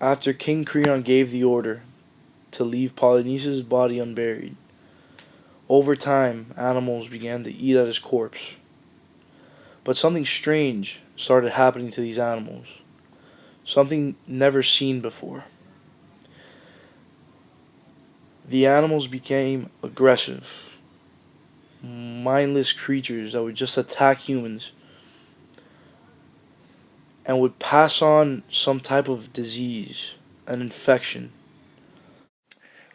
After King Creon gave the order to leave Polynesia's body unburied, over time animals began to eat at his corpse. But something strange started happening to these animals, something never seen before. The animals became aggressive, mindless creatures that would just attack humans and would pass on some type of disease, an infection.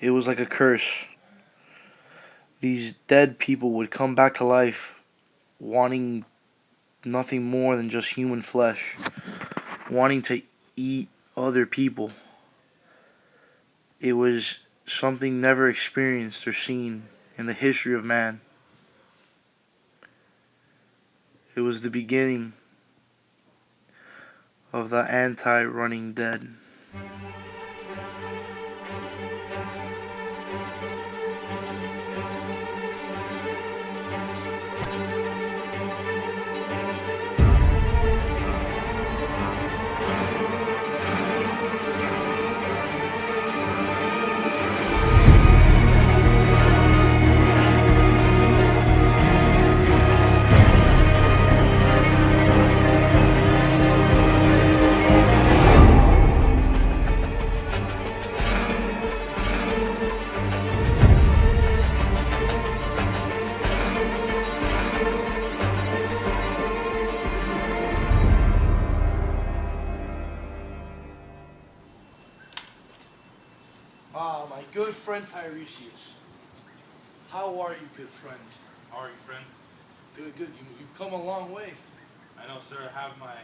It was like a curse. These dead people would come back to life, wanting nothing more than just human flesh, wanting to eat other people. It was something never experienced or seen in the history of man. It was the beginning of the anti-running dead. Ah, my good friend Tiresias. How are you, good friend? How are you, friend? Good, good. You've come a long way. I know, sir. I have my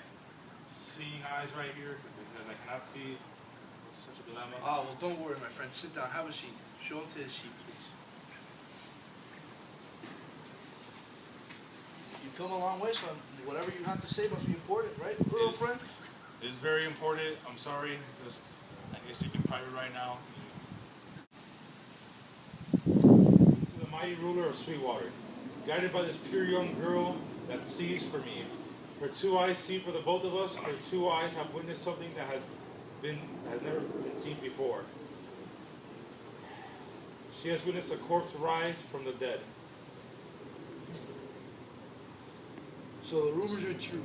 seeing eyes right here because I cannot see. It's such a dilemma. Ah, well, don't worry, my friend. Sit down. Have a seat. Show him to his seat, please. You've come a long way, so whatever you have to say must be important, right, little friend? It is very important. I'm sorry. Just, I guess you can private right now. To the mighty ruler of Sweetwater, guided by this pure young girl that sees for me. Her two eyes see for the both of us. Her two eyes have witnessed something that has never been seen before. She has witnessed a corpse rise from the dead. So the rumors are true.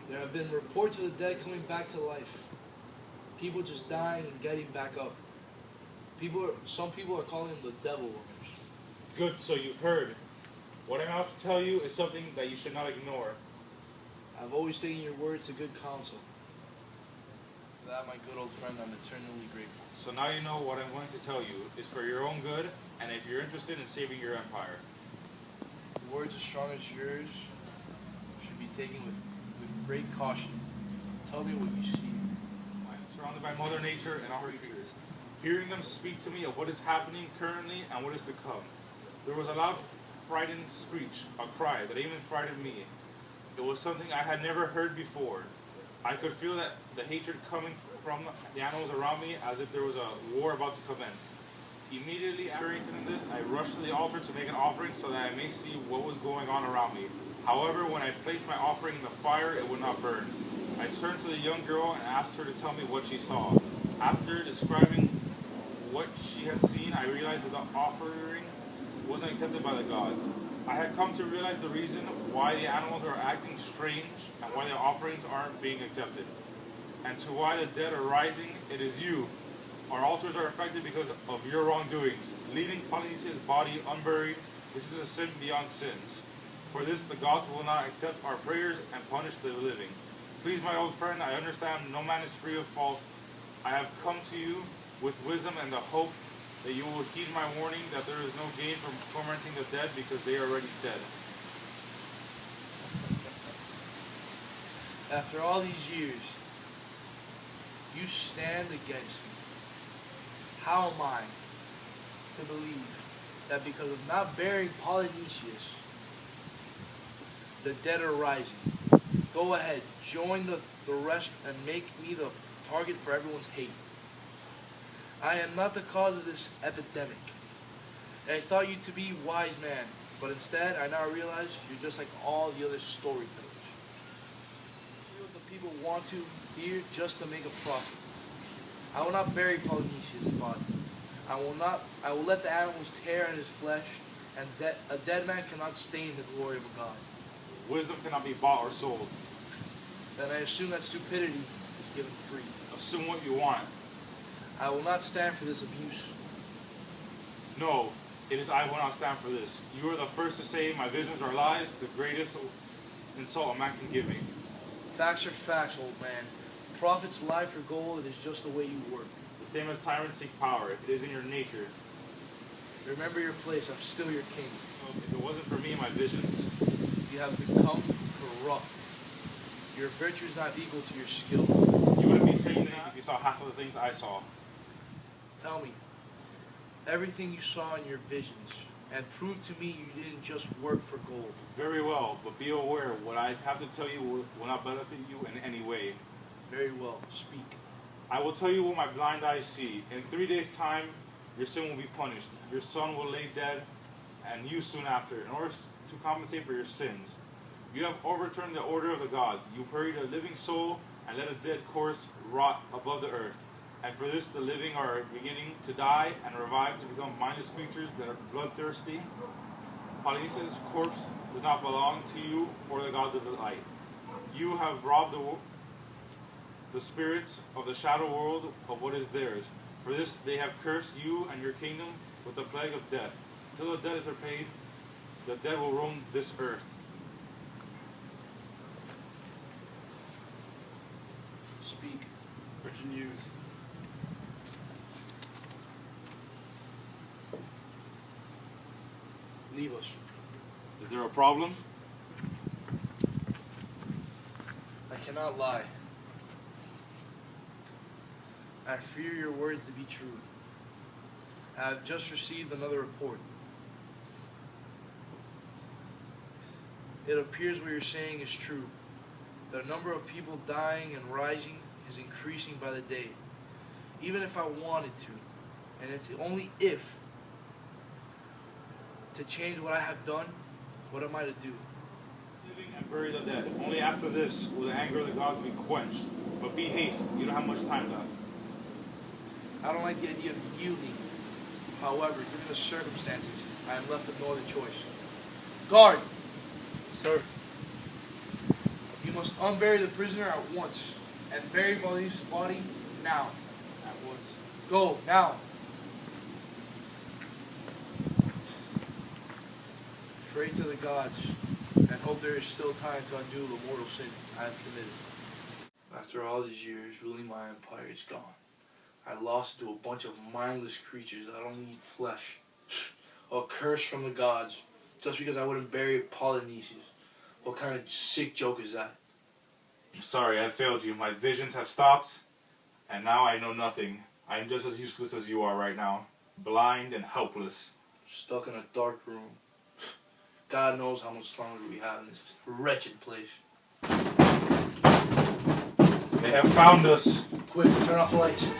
There have been reports of the dead coming back to life. People just dying and getting back up. Some people are calling them the devil rumors. Good, so you've heard. What I'm about to tell you is something that you should not ignore. I've always taken your words to good counsel. For that, my good old friend, I'm eternally grateful. So now you know what I'm going to tell you is for your own good, and if you're interested in saving your empire. Words as strong as yours should be taken with great caution. Tell me what you see. I'm surrounded by Mother Nature and all her creatures. Hearing them speak to me of what is happening currently and what is to come. There was a loud, frightened screech, a cry that even frightened me. It was something I had never heard before. I could feel that the hatred coming from the animals around me as if there was a war about to commence. Immediately experiencing this, I rushed to the altar to make an offering so that I may see what was going on around me. However, when I placed my offering in the fire, it would not burn. I turned to the young girl and asked her to tell me what she saw. After describing what she had seen, I realized that the offering wasn't accepted by the gods. I had come to realize the reason why the animals are acting strange and why the offerings aren't being accepted. And to why the dead are rising, it is you. Our altars are affected because of your wrongdoings. Leaving Polynesia's body unburied, this is a sin beyond sins. For this, the gods will not accept our prayers and punish the living. Please, my old friend, I understand no man is free of fault. I have come to you with wisdom and the hope that you will heed my warning that there is no gain from tormenting the dead because they are already dead. After all these years, you stand against me. How am I to believe that because of not burying Polynesius, the dead are rising? Go ahead, join the rest and make me the target for everyone's hate. I am not the cause of this epidemic. I thought you to be a wise man, but instead I now realize you're just like all the other storytellers. Hear what the people want to hear just to make a profit. I will not bury Polynesius' body. I will let the animals tear at his flesh, and a dead man cannot stain the glory of a God. Wisdom cannot be bought or sold. Then I assume that stupidity is given free. Assume what you want. I will not stand for this abuse. No, it is I will not stand for this. You are the first to say my visions are lies, the greatest insult a man can give me. Facts are facts, old man. Prophets lie for gold. It is just the way you work. The same as tyrants seek power. It is in your nature. Remember your place. I'm still your king. If it wasn't for me and my visions, You have become corrupt. Your virtue is not equal to your skill. you wouldn't be saying that if you saw half of the things I saw. Tell me everything you saw in your visions, and prove to me you didn't just work for gold. Very well, but be aware, what I have to tell you will not benefit you in any way. Very well. Speak. I will tell you what my blind eyes see. In 3 days' time, your sin will be punished. Your son will lay dead, and you soon after, in order to compensate for your sins. You have overturned the order of the gods. You buried a living soul and let a dead corpse rot above the earth. And for this the living are beginning to die and revive to become mindless creatures that are bloodthirsty. Polynesius' corpse does not belong to you or the gods of the light. You have robbed the spirits of the shadow world of what is theirs. For this they have cursed you and your kingdom with the plague of death. Until the debt is repaid, the dead will roam this earth. Speak. Urgent news. Leave us. Is there a problem? I cannot lie. I fear your words to be true. I have just received another report. It appears what you're saying is true. The number of people dying and rising is increasing by the day. Even if I wanted to, and it's only if, to change what I have done, what am I to do? Living and bury the dead. Only after this will the anger of the gods be quenched. But be haste, you don't have much time left. I don't like the idea of yielding. However, given the circumstances, I am left with no other choice. Guard! Sir. You must unbury the prisoner at once, and bury Polynesius' body now. At once. Go, now! Pray to the gods, and hope there is still time to undo the mortal sin I have committed. After all these years, ruling my empire is gone. I lost to a bunch of mindless creatures that only eat flesh. A curse from the gods, just because I wouldn't bury Polynesius. What kind of sick joke is that? I'm sorry, I failed you. My visions have stopped, and now I know nothing. I am just as useless as you are right now. Blind and helpless. Stuck in a dark room. God knows how much longer we have in this wretched place. They have found us. Quick, turn off the lights.